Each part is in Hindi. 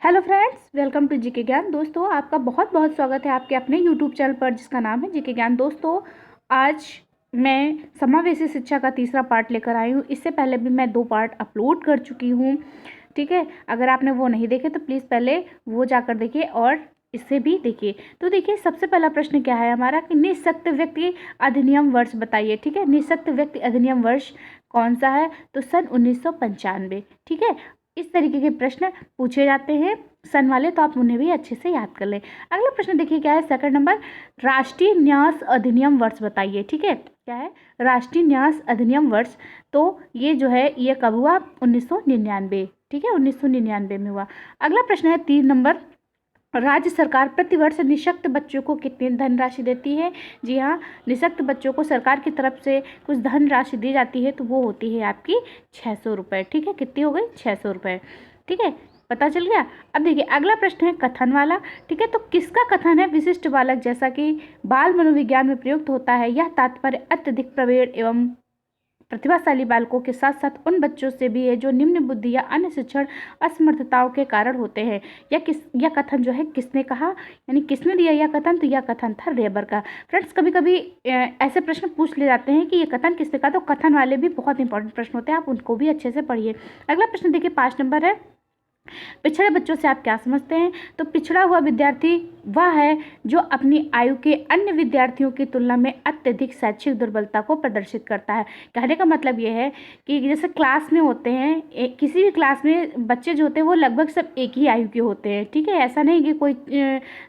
Hello friends, welcome to GK Gyan. दोस्तों, आपका बहुत बहुत स्वागत है आपके अपने यूट्यूब चैनल पर जिसका नाम है जीके ज्ञान। दोस्तों, आज मैं समावेशी शिक्षा का तीसरा पार्ट लेकर आई हूँ। इससे पहले भी मैं 2 पार्ट अपलोड कर चुकी हूँ, ठीक है। अगर आपने वो नहीं देखे तो प्लीज़ पहले वो जाकर देखिए और इससे भी देखिए। तो देखिए, सबसे पहला प्रश्न क्या है हमारा कि निःशक्त व्यक्ति अधिनियम वर्ष बताइए, ठीक है। निःशक्त व्यक्ति अधिनियम वर्ष कौन सा है? तो सन 1995, ठीक है। इस तरीके के प्रश्न पूछे जाते हैं सन वाले, तो आप उन्हें भी अच्छे से याद कर लें। अगला प्रश्न देखिए क्या है, सेकंड नंबर, राष्ट्रीय न्यास अधिनियम वर्ष बताइए, ठीक है। क्या है? राष्ट्रीय न्यास अधिनियम वर्ष। तो ये जो है ये कब हुआ? 1999, ठीक है, 1999 में हुआ। अगला प्रश्न है 3 नंबर, राज्य सरकार प्रतिवर्ष निःशक्त बच्चों को कितनी धनराशि देती है? जी हाँ, निःशक्त बच्चों को सरकार की तरफ से कुछ धनराशि दी जाती है, तो वो होती है आपकी 600 रुपये, ठीक है। कितनी हो गई? 600 रुपये, ठीक है। पता चल गया। अब देखिए अगला प्रश्न है कथन वाला, ठीक है। तो किसका कथन है? विशिष्ट बालक जैसा कि बाल मनोविज्ञान में प्रयुक्त होता है, यह तात्पर्य अत्यधिक प्रवीण एवं प्रतिभाशाली बालकों के साथ साथ उन बच्चों से भी है जो निम्न बुद्धि या अन्य शिक्षण असमर्थताओं के कारण होते हैं। यह कथन जो है किसने कहा, यानी किसने दिया यह कथन? तो यह कथन था रेबर का। फ्रेंड्स, कभी कभी ऐसे प्रश्न पूछ ले जाते हैं कि ये कथन किसने कहा, तो कथन वाले भी बहुत इंपॉर्टेंट प्रश्न होते हैं, आप उनको भी अच्छे से पढ़िए। अगला प्रश्न देखिए 5 नंबर है, पिछड़े बच्चों से आप क्या समझते हैं? तो पिछड़ा हुआ विद्यार्थी वह है जो अपनी आयु के अन्य विद्यार्थियों की तुलना में अत्यधिक शैक्षिक दुर्बलता को प्रदर्शित करता है। कहने का मतलब यह है कि जैसे क्लास में होते हैं, किसी भी क्लास में बच्चे जो होते हैं वो लगभग सब एक ही आयु के होते हैं, ठीक है। ऐसा नहीं कि कोई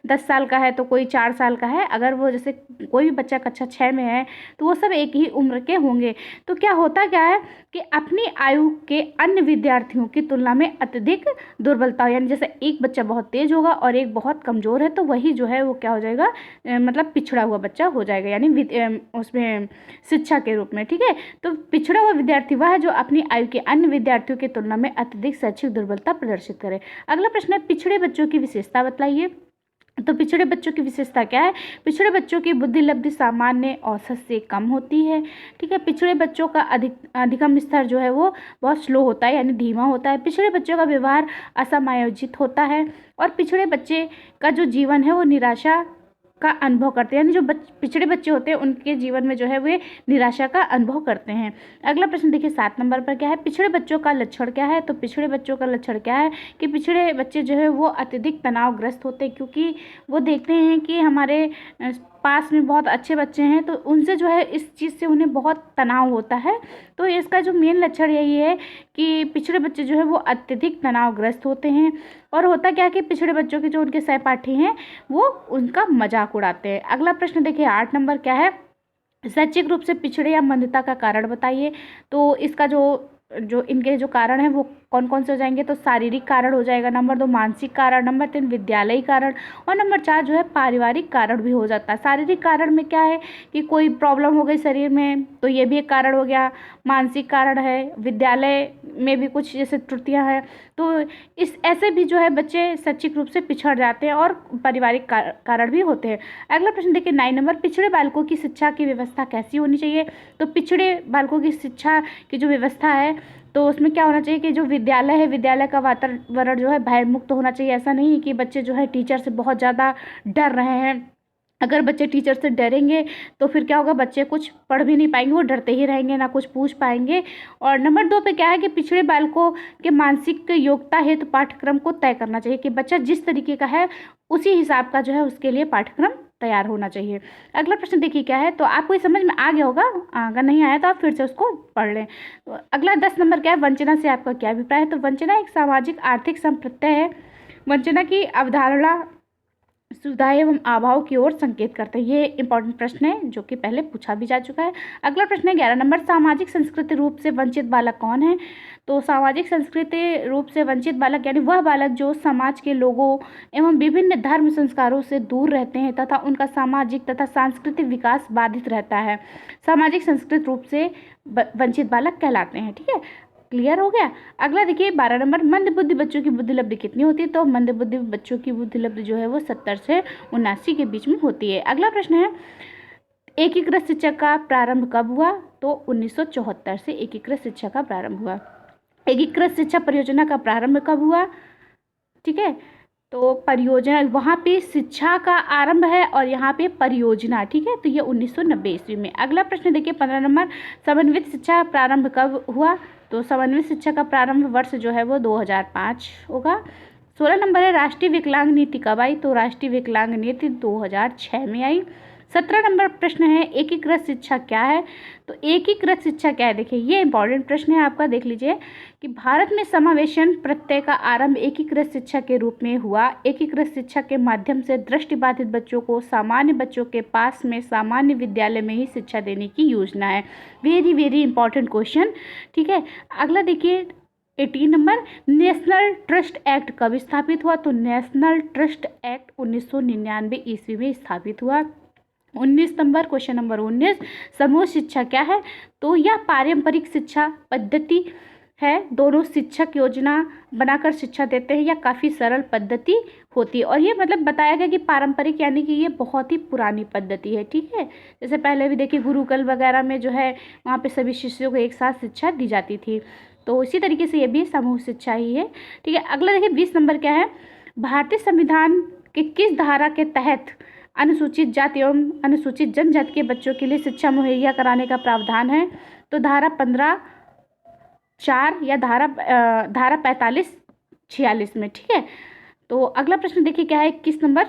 10 साल का है तो कोई 4 साल का है। अगर वो जैसे कोई भी बच्चा कक्षा 6 में है तो वो सब एक ही उम्र के होंगे। तो क्या होता क्या है कि अपनी आयु के अन्य विद्यार्थियों की तुलना में अत्यधिक दुर्बलता, यानी जैसे एक बच्चा बहुत तेज होगा और एक बहुत कमज़ोर है, तो वही जो है वो क्या हो जाएगा, मतलब पिछड़ा हुआ बच्चा हो जाएगा, यानी उसमें शिक्षा के रूप में, ठीक है। तो पिछड़ा हुआ विद्यार्थी वह है जो अपनी आयु के अन्य विद्यार्थियों की तुलना में अत्यधिक शैक्षिक दुर्बलता प्रदर्शित करे। अगला प्रश्न है, पिछड़े बच्चों की विशेषता बताइए। तो पिछड़े बच्चों की विशेषता क्या है? पिछड़े बच्चों की बुद्धि लब्धि सामान्य औसत से कम होती है, ठीक है। पिछड़े बच्चों का अधिगम स्तर जो है वो बहुत स्लो होता है, यानी धीमा होता है। पिछड़े बच्चों का व्यवहार असमायोजित होता है और पिछड़े बच्चे का जो जीवन है वो निराशा का अनुभव करते हैं, यानी जो पिछड़े बच्चे होते हैं उनके जीवन में जो है वे निराशा का अनुभव करते हैं। अगला प्रश्न देखिए 7 नंबर पर क्या है, पिछड़े बच्चों का लक्षण क्या है? तो पिछड़े बच्चों का लक्षण क्या है कि पिछड़े बच्चे जो है वो अत्यधिक तनावग्रस्त होते हैं, क्योंकि वो देखते हैं कि हमारे पास में बहुत अच्छे बच्चे हैं, तो उनसे जो है इस चीज़ से उन्हें बहुत तनाव होता है। तो इसका जो मेन लक्षण यही है कि पिछड़े बच्चे जो है वो अत्यधिक तनावग्रस्त होते हैं। और होता क्या है कि पिछड़े बच्चों के जो उनके सहपाठी हैं वो उनका मजाक उड़ाते हैं। अगला प्रश्न देखिए 8 नंबर क्या है, शैक्षिक रूप से पिछड़े या मंदता का कारण बताइए। तो इसका जो जो इनके जो कारण है वो कौन कौन से हो जाएंगे? तो शारीरिक कारण हो जाएगा, नंबर 2 मानसिक कारण, नंबर 3 विद्यालयी कारण, और नंबर 4 जो है पारिवारिक कारण भी हो जाता है। शारीरिक कारण में क्या है कि कोई प्रॉब्लम हो गई शरीर में, तो ये भी एक कारण हो गया। मानसिक कारण है, विद्यालय में भी कुछ जैसे त्रुटियां हैं, तो इस ऐसे भी जो है बच्चे शैक्षिक रूप से पिछड़ जाते हैं, और पारिवारिक कारण भी होते हैं। अगला प्रश्न देखिए 9 नंबर, पिछड़े बालकों की शिक्षा की व्यवस्था कैसी होनी चाहिए? तो पिछड़े बालकों की शिक्षा की जो व्यवस्था है तो उसमें क्या होना चाहिए कि जो विद्यालय है, विद्यालय का वातावरण जो है भय मुक्त होना चाहिए। ऐसा नहीं कि बच्चे जो है टीचर से बहुत ज़्यादा डर रहे हैं। अगर बच्चे टीचर से डरेंगे तो फिर क्या होगा, बच्चे कुछ पढ़ भी नहीं पाएंगे, वो डरते ही रहेंगे, ना कुछ पूछ पाएंगे। और नंबर 2 पे क्या है कि पिछड़े बालकों के मानसिक योग्यता हेतु पाठ्यक्रम को तय करना चाहिए कि बच्चा जिस तरीके का है उसी हिसाब का जो है उसके लिए पाठ्यक्रम तैयार होना चाहिए। अगला प्रश्न देखिए क्या है, तो आपको ये समझ में आ गया होगा, अगर नहीं आया तो आप फिर से उसको पढ़ लें। तो अगला 10 नंबर क्या है, वंचना से आपका क्या अभिप्राय है? तो वंचना एक सामाजिक आर्थिक संप्रत्यय है। वंचना की अवधारणा सुविधा एवं अभाव की ओर संकेत करते हैं। ये इंपॉर्टेंट प्रश्न है जो कि पहले पूछा भी जा चुका है। अगला प्रश्न है 11 नंबर, सामाजिक संस्कृति रूप से वंचित बालक कौन है? तो सामाजिक संस्कृति रूप से वंचित बालक यानी वह बालक जो समाज के लोगों एवं विभिन्न धर्म संस्कारों से दूर रहते हैं तथा उनका सामाजिक तथा सांस्कृतिक विकास बाधित रहता है, सामाजिक संस्कृत रूप से वंचित बालक कहलाते हैं, ठीक है। क्लियर हो गया। अगला देखिए 12 नंबर, मंद बुद्धि बच्चों की बुद्धि लब्धि कितनी होती है? तो मंद बुद्धि बच्चों की बुद्धि लब्धि जो है वो 70 से 79 के बीच में होती है। अगला प्रश्न है, एकीकृत शिक्षा का प्रारंभ कब हुआ? तो 1974 से एकीकृत शिक्षा का प्रारंभ हुआ। एकीकृत शिक्षा परियोजना का प्रारंभ कब हुआ? ठीक है। तो परियोजना वहाँ पे शिक्षा का आरंभ है और यहाँ पे परियोजना, ठीक है। तो ये 1990 ईस्वी में। अगला प्रश्न देखिए 15 नंबर, समन्वित शिक्षा प्रारंभ कब हुआ? तो समन्वित शिक्षा का प्रारंभ वर्ष जो है वो 2005 होगा। 16 नंबर है, राष्ट्रीय विकलांग नीति कब आई? तो राष्ट्रीय विकलांग नीति 2006 में आई। 17 नंबर प्रश्न है, एकीकृत शिक्षा क्या है? तो एकीकृत शिक्षा क्या है, देखिए ये इंपॉर्टेंट प्रश्न है आपका, देख लीजिए कि भारत में समावेशन प्रत्यय का आरंभ एकीकृत शिक्षा के रूप में हुआ। एकीकृत शिक्षा के माध्यम से दृष्टिबाधित बच्चों को सामान्य बच्चों के पास में सामान्य विद्यालय में ही शिक्षा देने की योजना है। वेरी वेरी इंपॉर्टेंट क्वेश्चन, ठीक है। अगला देखिए 18 नंबर, नेशनल ट्रस्ट एक्ट कब स्थापित हुआ? तो नेशनल ट्रस्ट एक्ट 1999 ईस्वी में स्थापित हुआ। 19 नंबर, क्वेश्चन नंबर 19, समूह शिक्षा क्या है? तो यह पारंपरिक शिक्षा पद्धति है। दोनों शिक्षक योजना बनाकर शिक्षा देते हैं। यह काफ़ी सरल पद्धति होती है और ये मतलब बताया गया कि पारंपरिक यानी कि ये बहुत ही पुरानी पद्धति है, ठीक है। जैसे पहले भी देखिए गुरुकुल वगैरह में जो है वहाँ पे सभी शिष्यों को एक साथ शिक्षा दी जाती थी, तो इसी तरीके से ये भी समूह शिक्षा ही है, ठीक है। अगला देखिए 20 नंबर क्या है, भारतीय संविधान के किस धारा के तहत अनुसूचित जाति एवं अनुसूचित जनजाति के बच्चों के लिए शिक्षा मुहैया कराने का प्रावधान है? तो धारा 15(4) या धारा 45(46) में, ठीक है। तो अगला प्रश्न देखिए क्या है 21 नंबर,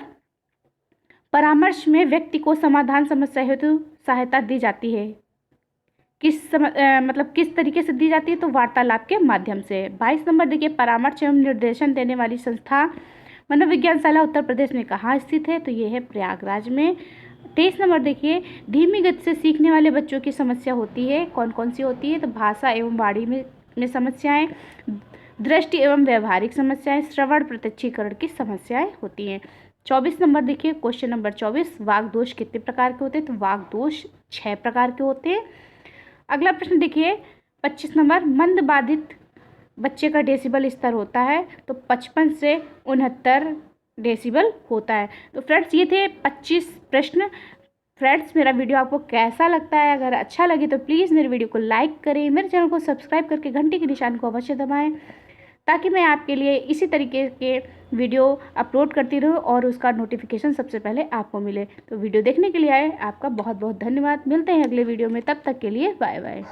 परामर्श में व्यक्ति को समाधान समस्या हेतु सहायता दी जाती है, मतलब किस तरीके से दी जाती है? तो वार्तालाप के माध्यम से। 22 नंबर देखिए, परामर्श एवं निर्देशन देने वाली संस्था मनोविज्ञानशाला उत्तर प्रदेश में कहाँ स्थित है? तो ये है प्रयागराज में। 23 नंबर देखिए, धीमी गति से सीखने वाले बच्चों की समस्या होती है, कौन कौन सी होती है? तो भाषा एवं वाणी में समस्याएं, दृष्टि एवं व्यवहारिक समस्याएं, श्रवण प्रत्यक्षीकरण की समस्याएं होती हैं। 24 नंबर देखिए, क्वेश्चन नंबर 24, वाक् दोष कितने प्रकार के होते हैं? तो वाक् दोष 6 प्रकार के होते हैं। अगला प्रश्न देखिए 25 नंबर, मंद बाधित बच्चे का डेसिबल स्तर होता है? तो 55 से 69 डेसिबल होता है। तो फ्रेंड्स ये थे 25 प्रश्न। फ्रेंड्स मेरा वीडियो आपको कैसा लगता है? अगर अच्छा लगे तो प्लीज़ मेरे वीडियो को लाइक करें, मेरे चैनल को सब्सक्राइब करके घंटी के निशान को अवश्य दबाएं, ताकि मैं आपके लिए इसी तरीके के वीडियो अपलोड करती रहूं और उसका नोटिफिकेशन सबसे पहले आपको मिले। तो वीडियो देखने के लिए आपका बहुत बहुत धन्यवाद। मिलते हैं अगले वीडियो में, तब तक के लिए बाय बाय।